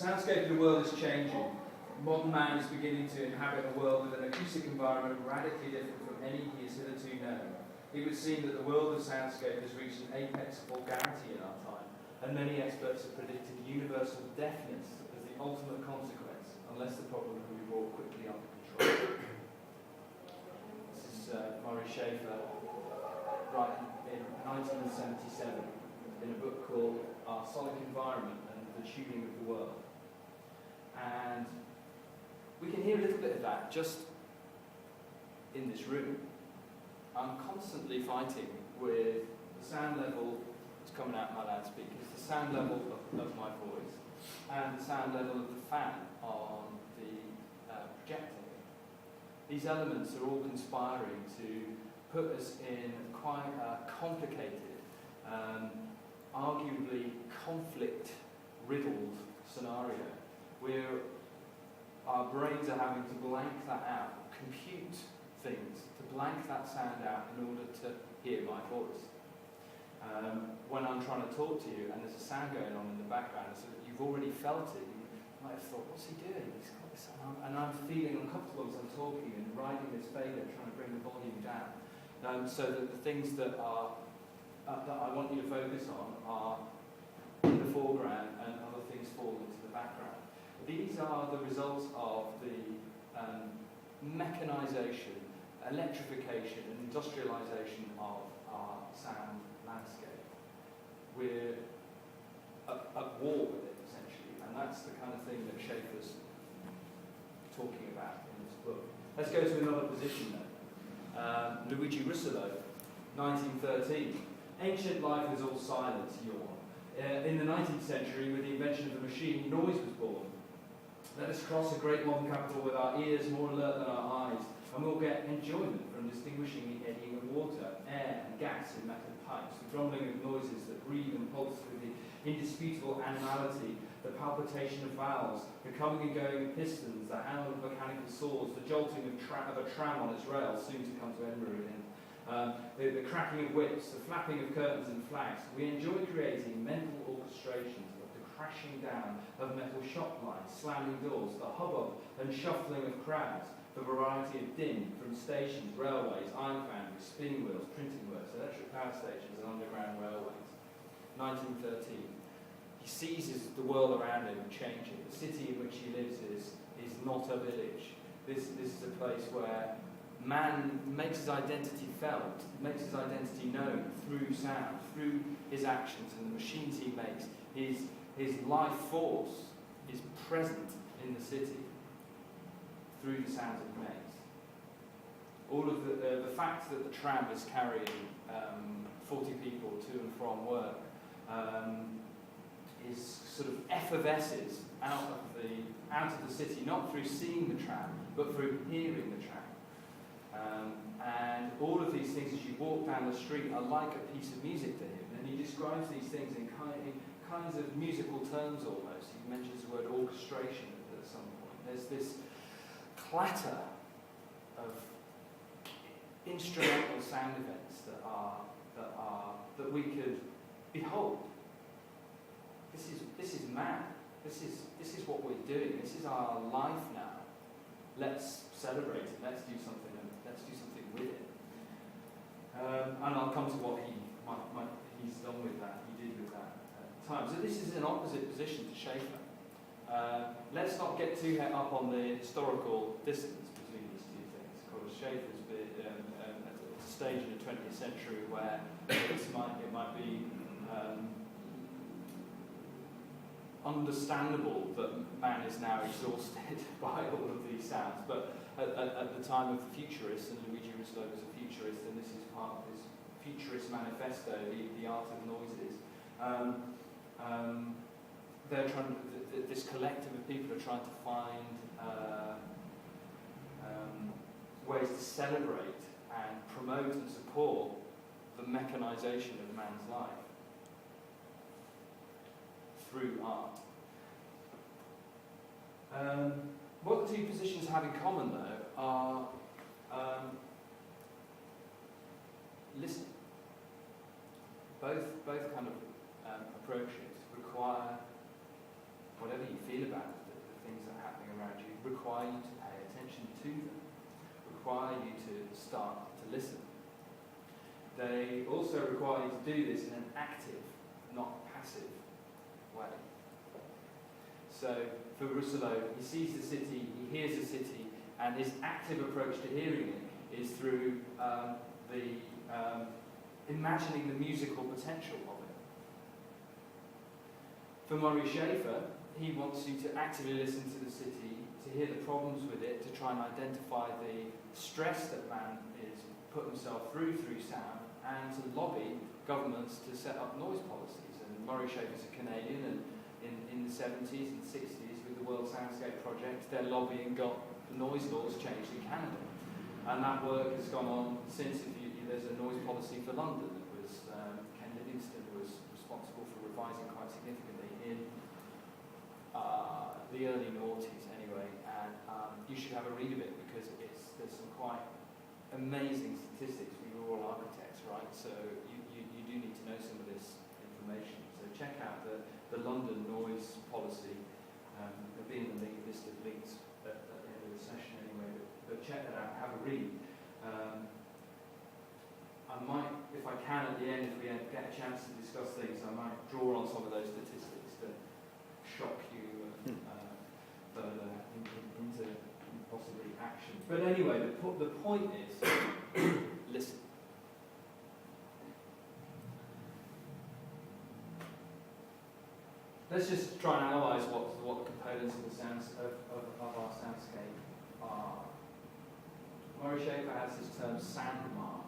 soundscape of the world is changing. Modern man is beginning to inhabit a world with an acoustic environment radically different from any he has hitherto known. It would seem that the world of soundscape has reached an apex of vulgarity in our time, and many experts have predicted universal deafness as the ultimate consequence, unless the problem can be brought quickly under control. This is Maurice Schaeffer writing in 1977 in a book called Our Sonic Environment and the Tuning of the World. And we can hear a little bit of that just in this room. I'm constantly fighting with the sound level that's coming out of my loudspeakers, the sound level of my voice, and the sound level of the fan on the projector. These elements are all conspiring to put us in quite a complicated, arguably conflict-riddled scenario where our brains are having to blank that out, compute things, to blank that sound out in order to hear my voice. When I'm trying to talk to you and there's a sound going on in the background, so that you've already felt it, you might have thought, what's he doing? He's got this sound. And I'm feeling uncomfortable as I'm talking and riding this fader, trying to bring the volume down. So that the things that are that I want you to focus on are in the foreground and other things fall into the background. These are the results of the mechanisation, electrification and industrialisation of our sound landscape. We're at war with it, essentially, and that's the kind of thing that Schaeffer's talking about in this book. Let's go to another position then. Luigi Russolo, 1913. Ancient life is all silence, yawn. In the 19th century, with the invention of the machine, noise was born. Let us cross a great modern capital with our ears more alert than our eyes, and we'll get enjoyment from distinguishing the eddying of water, air, and gas in metal pipes, the rumbling of noises that breathe and pulse with the indisputable animality, the palpitation of valves, the coming and going of pistons, the hammer of mechanical saws, the jolting of a tram on its rails, soon to come to Edinburgh again. The cracking of whips, the flapping of curtains and flags. We enjoy creating mental orchestrations of the crashing down of metal shop lines, slamming doors, the hubbub and shuffling of crowds, the variety of din from stations, railways, iron foundries, spinning wheels, printing works, electric power stations and underground railways. 1913. He seizes the world around him changing. The city in which he lives is not a village. This is a place where man makes his identity felt, makes his identity known through sound, through his actions and the machines he makes. His life force is present in the city through the sounds it makes. All of the fact that the tram is carrying 40 people to and from work is sort of effervesces out of the city, not through seeing the tram, but through hearing the tram. And all of these things, as you walk down the street, are like a piece of music to him. And he describes these things in kinds of musical terms almost. He mentions the word orchestration at some point. There's this clatter of instrumental sound events that we could behold. This is mad. This is what we're doing. This is our life now. Let's celebrate it. Let's do something with it. And I'll come to what he's done with that. He did with that time. So this is an opposite position to Schaeffer. Let's not get too hung up on the historical distance between these two things. Of course, Schaeffer's been at a stage in the 20th century where it might be understandable that man is now exhausted by all of these sounds, but at the time of the futurists, and Luigi Russolo was a futurist, and this is part of his futurist manifesto, the art of noises. They're trying. This collective of people are trying to find ways to celebrate and promote and support the mechanisation of man's life through art. What the two positions have in common, though, are listening. Both kind of approaches require whatever you feel about the things that are happening around you, require you to pay attention to them, require you to start to listen. They also require you to do this in an active, not passive way. So for Rousselot, he sees the city, he hears the city, and his active approach to hearing it is through imagining the musical potential of it. For Maurice Schaeffer, he wants you to actively listen to the city, to hear the problems with it, to try and identify the stress that man is put himself through sound, and to lobby governments to set up noise policies. And Maurice Schaeffer's a Canadian, and in the 70s and 60s with the World Soundscape Project, their lobbying got the noise laws changed in Canada. And that work has gone on since. There's a noise policy for London that was, Ken Livingstone was responsible for revising quite significantly in the early noughties anyway, and you should have a read of it because there's some quite amazing statistics. We were all architects, right? So you do need to know some of this information. So check out the London noise policy. There'll be in the list of links at the end of the session anyway, but check that out, have a read. I might, if I can at the end, if we get a chance to discuss things, I might draw on some of those statistics to shock you further into possibly action. But anyway, the point is, listen. Let's just try and analyse what the components of the sounds of our soundscape are. Maurice Schaeffer has this term sandmark.